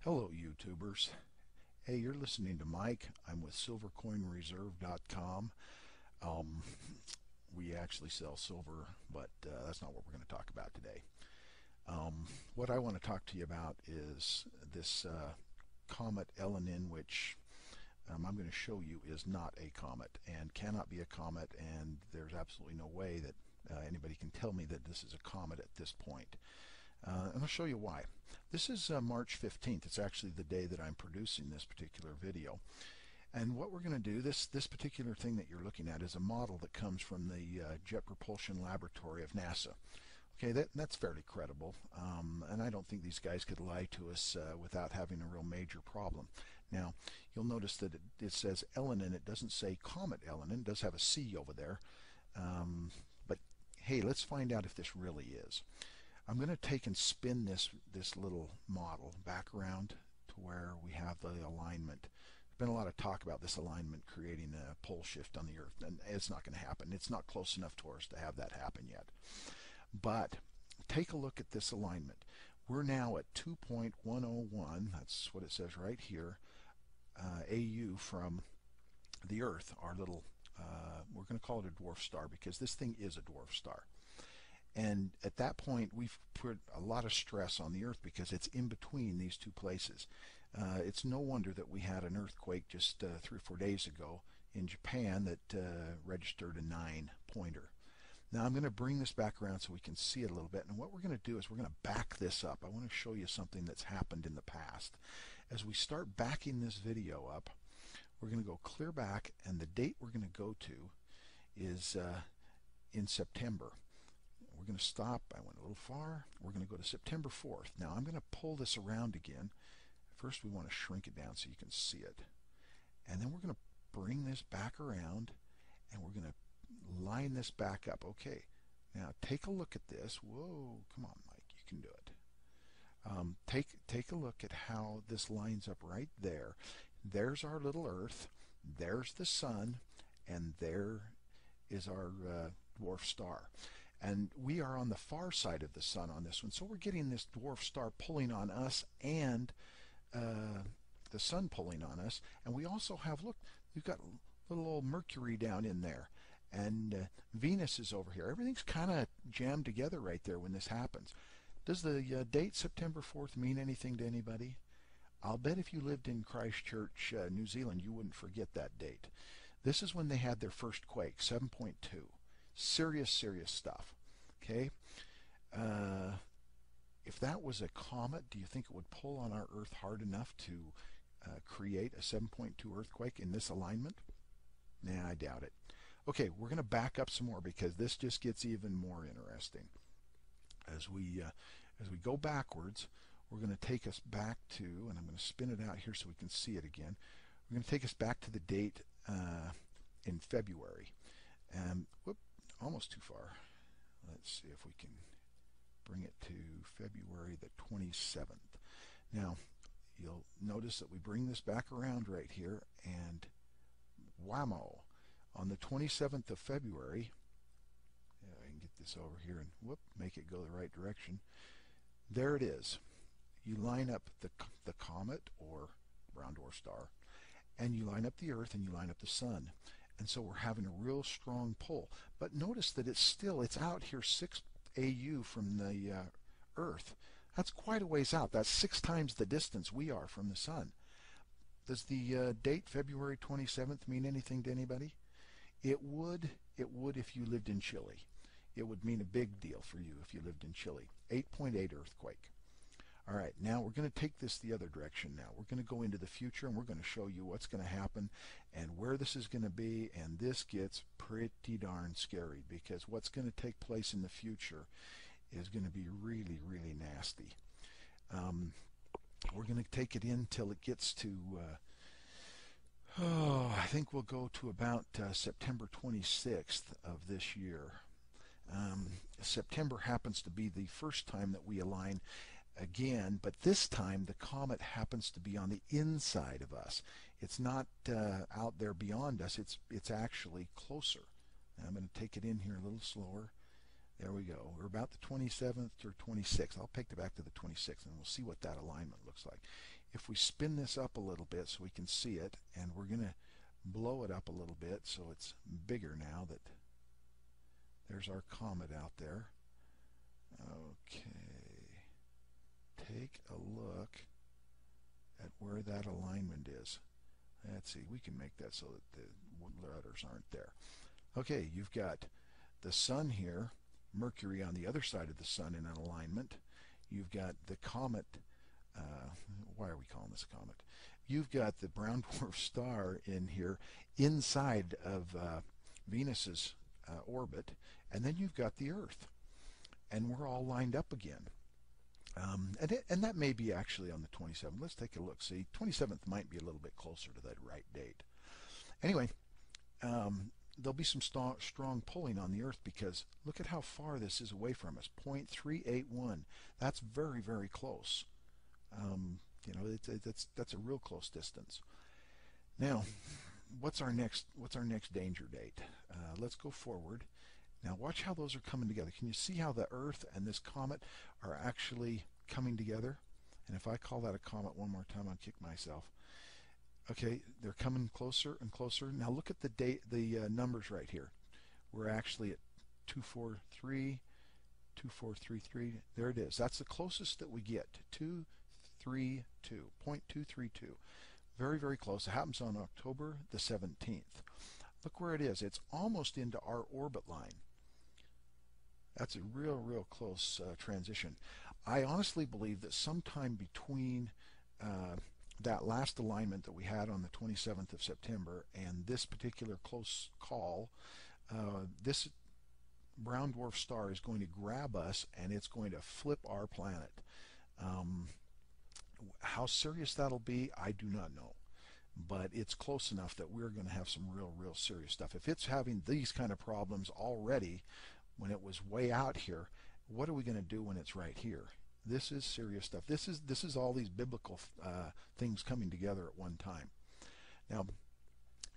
Hello, YouTubers. Hey, you're listening to Mike. I'm with silvercoinreserve.com. Um, we actually sell silver, but that's not what we're going to talk about today. What I want to talk to you about is this comet Elennin, which I'm going to show you is not a comet and cannot be a comet, and there's absolutely no way that anybody can tell me that this is a comet at this point. And I'll show you why. This is March 15th. It's actually the day that I'm producing this particular video. And what we're going to do, this particular thing that you're looking at is a model that comes from the Jet Propulsion Laboratory of NASA. Okay, that's fairly credible, and I don't think these guys could lie to us without having a real major problem. Now, you'll notice that it says Elennin. It doesn't say Comet Elennin. It does have a C over there. But hey, let's find out if this really is. I'm going to take and spin this little model back around to where we have the alignment. There's been a lot of talk about this alignment creating a pole shift on the Earth, and it's not going to happen. It's not close enough to us to have that happen yet. But take a look at this alignment. We're now at 2.101, that's what it says right here, AU from the Earth, our little, we're going to call it a dwarf star because this thing is a dwarf star. And at that point, we've put a lot of stress on the Earth because it's in between these two places. It's no wonder that we had an earthquake just 3 or 4 days ago in Japan that registered a 9-pointer. Now I'm going to bring this back around so we can see it a little bit. And what we're going to do is we're going to back this up. I want to show you something that's happened in the past. As we start backing this video up, we're going to go clear back, and the date we're going to go to is in September. We're going to stop. I went a little far. We're going to go to September 4th. Now I'm going to pull this around again. First we want to shrink it down so you can see it. And then we're going to bring this back around, and we're going to line this back up. Okay, now take a look at this. Whoa, come on, Mike, you can do it. Take a look at how this lines up right there. There's our little Earth, there's the sun, and there is our dwarf star. And we are on the far side of the sun on this one, so we're getting this dwarf star pulling on us and the sun pulling on us. And we also have, look, we've got little old Mercury down in there, and Venus is over here. Everything's kind of jammed together right there when this happens. Does the date September 4th mean anything to anybody? I'll bet if you lived in Christchurch, New Zealand, you wouldn't forget that date. This is when they had their first quake, 7.2. Serious stuff. Okay? If that was a comet, do you think it would pull on our Earth hard enough to create a 7.2 earthquake in this alignment? Nah, I doubt it. Okay, we're going to back up some more because this just gets even more interesting. As we go backwards, we're going to take us back to, and I'm going to spin it out here so we can see it again. We're going to take us back to the date in February. Whoop, almost too far. Let's see if we can bring it to February the 27th. Now, you'll notice that we bring this back around right here, and whammo, on the 27th of February, I can get this over here and whoop, make it go the right direction. There it is. You line up the comet or brown dwarf star, and you line up the Earth, and you line up the sun. And so we're having a real strong pull. But notice that it's out here 6 AU from the Earth. That's quite a ways out. That's 6 times the distance we are from the sun. Does the date February 27th mean anything to anybody? It would if you lived in Chile. It would mean a big deal for you if you lived in Chile. 8.8 earthquake. All right, now we're going to take this the other direction now. We're going to go into the future, and we're going to show you what's going to happen and where this is going to be, and this gets pretty darn scary because what's going to take place in the future is going to be really nasty. We're going to take it in till it gets to, I think we'll go to about September 26th of this year. September happens to be the first time that we align again, but this time the comet happens to be on the inside of us. It's not out there beyond us. It's actually closer. Now I'm going to take it in here a little slower. There we go. We're about the 27th or 26th. I'll take it back to the 26th, and we'll see what that alignment looks like. If we spin this up a little bit so we can see it, and we're going to blow it up a little bit so it's bigger now that there's our comet out there. Okay, take a look at where that alignment is. Let's see, we can make that so that the letters aren't there. Okay, you've got the sun here, Mercury on the other side of the sun in an alignment. You've got the comet, why are we calling this a comet? You've got the brown dwarf star in here inside of Venus's orbit, and then you've got the Earth. And we're all lined up again. And that may be actually on the 27th. Let's take a look. See, 27th might be a little bit closer to that right date. Anyway, there'll be some strong pulling on the Earth because look at how far this is away from us. 0.381. That's very, very close. You know, that's a real close distance. Now, what's our next danger date? Let's go forward. Now watch how those are coming together. Can you see how the Earth and this comet are actually coming together? And if I call that a comet one more time, I'll kick myself. Okay, they're coming closer and closer. Now look at the numbers right here. We're actually at 243, 2433. There it is. That's the closest that we get. 232, 0.232. Very, very close. It happens on October the 17th. Look where it is. It's almost into our orbit line. That's a real, real close transition. I honestly believe that sometime between that last alignment that we had on the 27th of September and this particular close call, this brown dwarf star is going to grab us and it's going to flip our planet. How serious that'll be, I do not know. But it's close enough that we're going to have some real, real serious stuff. If it's having these kind of problems already when it was way out here, what are we going to do when it's right here? This is serious stuff. This is all these biblical things coming together at one time. Now,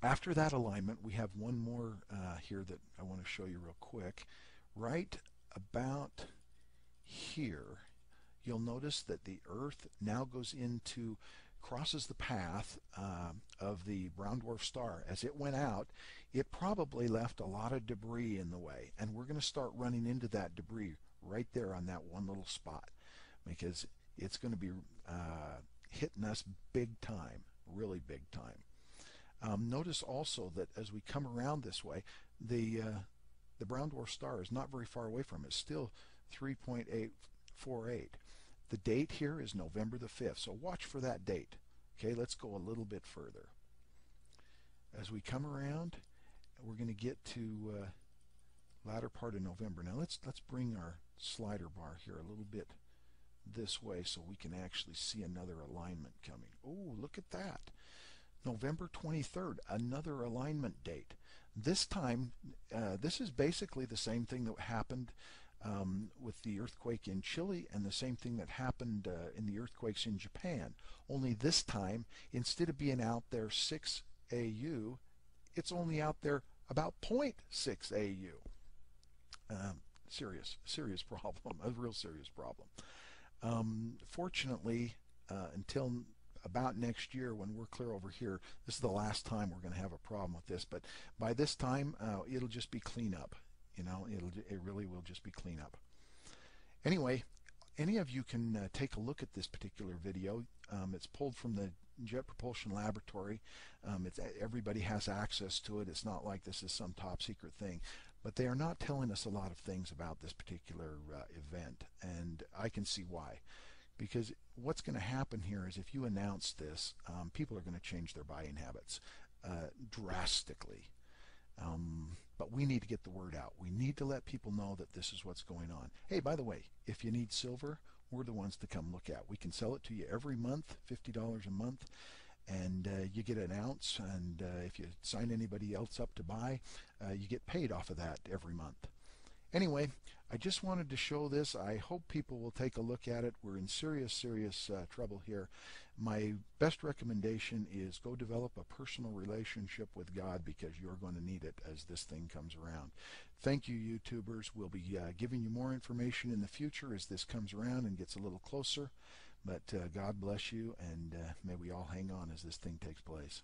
after that alignment, we have one more here that I want to show you real quick. Right about here, you'll notice that the Earth now crosses the path of the brown dwarf star. As it went out, it probably left a lot of debris in the way, and we're going to start running into that debris right there on that one little spot because it's going to be hitting us big time, really big time. Notice also that as we come around this way, the brown dwarf star is not very far away from us, still 3.848. The date here is November the 5th, so watch for that date. Okay, let's go a little bit further. As we come around, we're going to get to latter part of November. Now let's bring our slider bar here a little bit this way so we can actually see another alignment coming. Oh, look at that. November 23rd, another alignment date. This time, this is basically the same thing that happened with the earthquake in Chile and the same thing that happened in the earthquakes in Japan. Only this time, instead of being out there 6 AU, it's only out there about 0.6 AU. Serious problem, a real serious problem. Fortunately, until about next year when we're clear over here, this is the last time we're going to have a problem with this. But by this time, it'll just be cleanup. You know, it really will just be cleanup. Anyway, any of you can take a look at this particular video. It's pulled from the Jet Propulsion Laboratory. Everybody has access to it. It's not like this is some top secret thing. But they are not telling us a lot of things about this particular event, and I can see why. Because what's going to happen here is if you announce this, people are going to change their buying habits drastically. But we need to get the word out. We need to let people know that this is what's going on. Hey, by the way, if you need silver, we're the ones to come look at. We can sell it to you every month, $50 a month, and you get an ounce, and if you sign anybody else up to buy, you get paid off of that every month. Anyway, I just wanted to show this. I hope people will take a look at it. We're in serious trouble here. My best recommendation is go develop a personal relationship with God because you're going to need it as this thing comes around. Thank you, YouTubers. We'll be giving you more information in the future as this comes around and gets a little closer. But God bless you, and may we all hang on as this thing takes place.